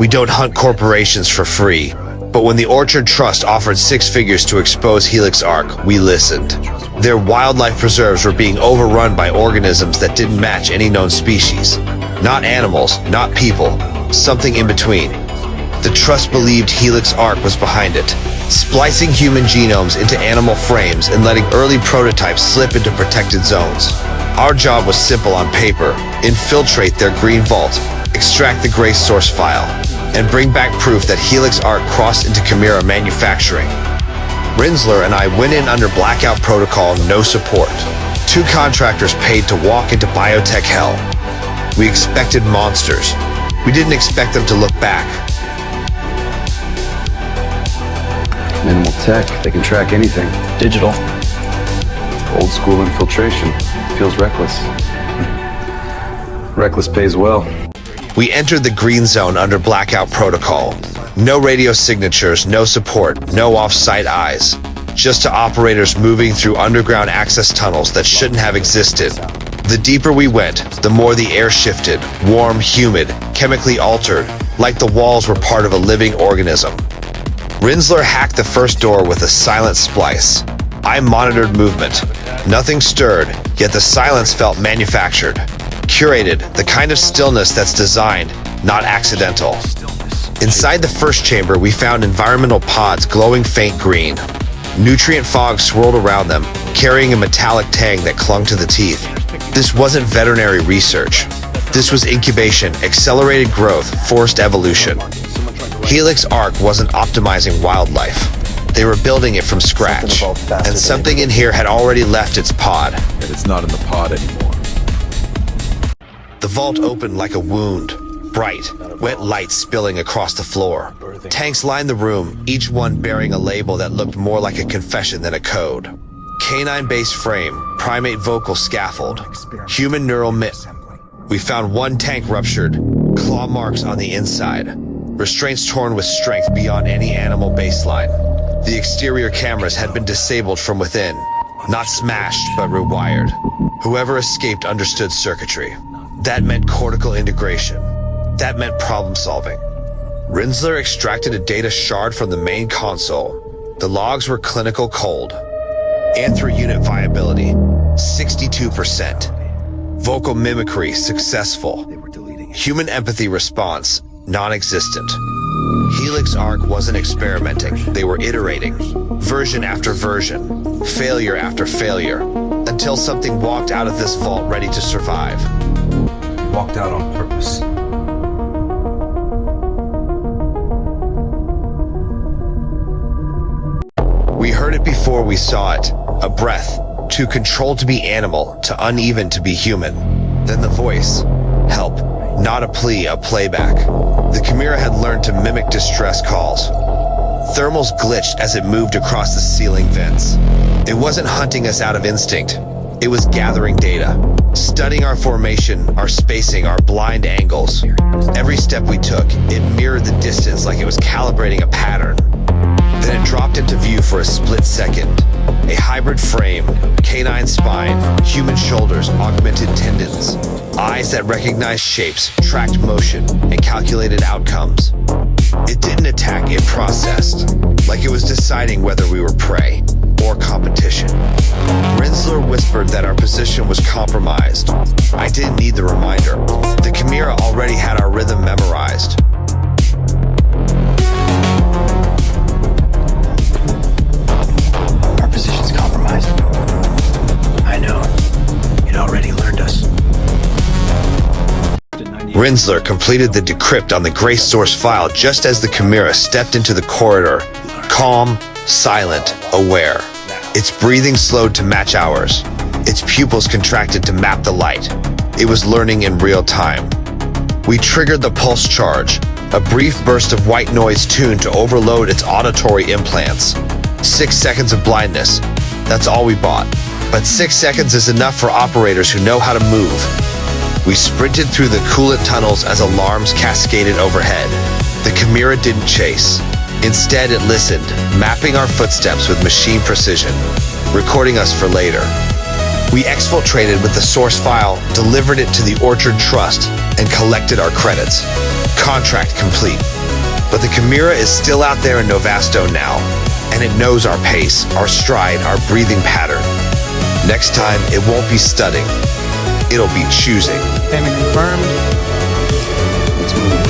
We don't hunt corporations for free. But when the Orchard Trust offered 6 figures to expose Helix Arc, we listened. Their wildlife preserves were being overrun by organisms that didn't match any known species. Not animals, not people, something in between. The Trust believed Helix Arc was behind it, splicing human genomes into animal frames and letting early prototypes slip into protected zones. Our job was simple on paper: infiltrate their green vault, extract the gray source file, and bring back proof that Helix Arc crossed into Chimera manufacturing. Rinsler and I went in under blackout protocol, no support. 2 contractors paid to walk into biotech hell. We expected monsters. We didn't expect them to look back. Minimal tech, they can track anything. Digital. Old school infiltration. Feels reckless. Reckless pays well. We entered the green zone under blackout protocol. No radio signatures, no support, no off-site eyes. Just to operators moving through underground access tunnels that shouldn't have existed. The deeper we went, the more the air shifted, warm, humid, chemically altered, like the walls were part of a living organism. Rinsler hacked the first door with a silent splice. I monitored movement. Nothing stirred, yet the silence felt manufactured. Curated, the kind of stillness that's designed, not accidental. Inside the first chamber, we found environmental pods glowing faint green. Nutrient fog swirled around them, carrying a metallic tang that clung to the teeth. This wasn't veterinary research. This was incubation, accelerated growth, forced evolution. Helix Arc wasn't optimizing wildlife. They were building it from scratch. And something in here had already left its pod. And it's not in the pod anymore. The vault opened like a wound. Bright, wet light spilling across the floor. Tanks lined the room, each one bearing a label that looked more like a confession than a code. Canine-based frame, primate vocal scaffold, human neural myth. We found one tank ruptured, claw marks on the inside, restraints torn with strength beyond any animal baseline. The exterior cameras had been disabled from within, not smashed, but rewired. Whoever escaped understood circuitry. That meant cortical integration. That meant problem solving. Rinsler extracted a data shard from the main console. The logs were clinical cold. Anthro unit viability, 62%. Vocal mimicry, successful. Human empathy response, non-existent. Helix Arc wasn't experimenting, they were iterating. Version after version, failure after failure, until something walked out of this vault ready to survive. Walked out on purpose. We heard it before we saw it. A breath, too controlled to be animal, too uneven to be human. Then the voice. Help. Not a plea, a playback. The Chimera had learned to mimic distress calls. Thermals glitched as it moved across the ceiling vents. It wasn't hunting us out of instinct. It was gathering data. Studying our formation, our spacing, our blind angles. Every step we took, it mirrored the distance like it was calibrating a pattern. Then it dropped into view for a split second. A hybrid frame, canine spine, human shoulders, augmented tendons. Eyes that recognized shapes, tracked motion, and calculated outcomes. It didn't attack, it processed. Like it was deciding whether we were prey or competition. Rinsler whispered that our position was compromised. I didn't need the reminder. The Chimera already had our rhythm memorized. Our position's compromised. I know. It already learned us. Rinsler completed the decrypt on the gray source file just as the Chimera stepped into the corridor, calm, silent, aware. Its breathing slowed to match ours. Its pupils contracted to map the light. It was learning in real time. We triggered the pulse charge, a brief burst of white noise tuned to overload its auditory implants. 6 seconds of blindness. That's all we bought. But 6 seconds is enough for operators who know how to move. We sprinted through the coolant tunnels as alarms cascaded overhead. The Chimera didn't chase. Instead, it listened, mapping our footsteps with machine precision, recording us for later. We exfiltrated with the source file, delivered it to the Orchard Trust, and collected our credits. Contract complete. But the Chimera is still out there in Novasto now, and it knows our pace, our stride, our breathing pattern. Next time, it won't be studying. It'll be choosing. Payment confirmed. Let's move.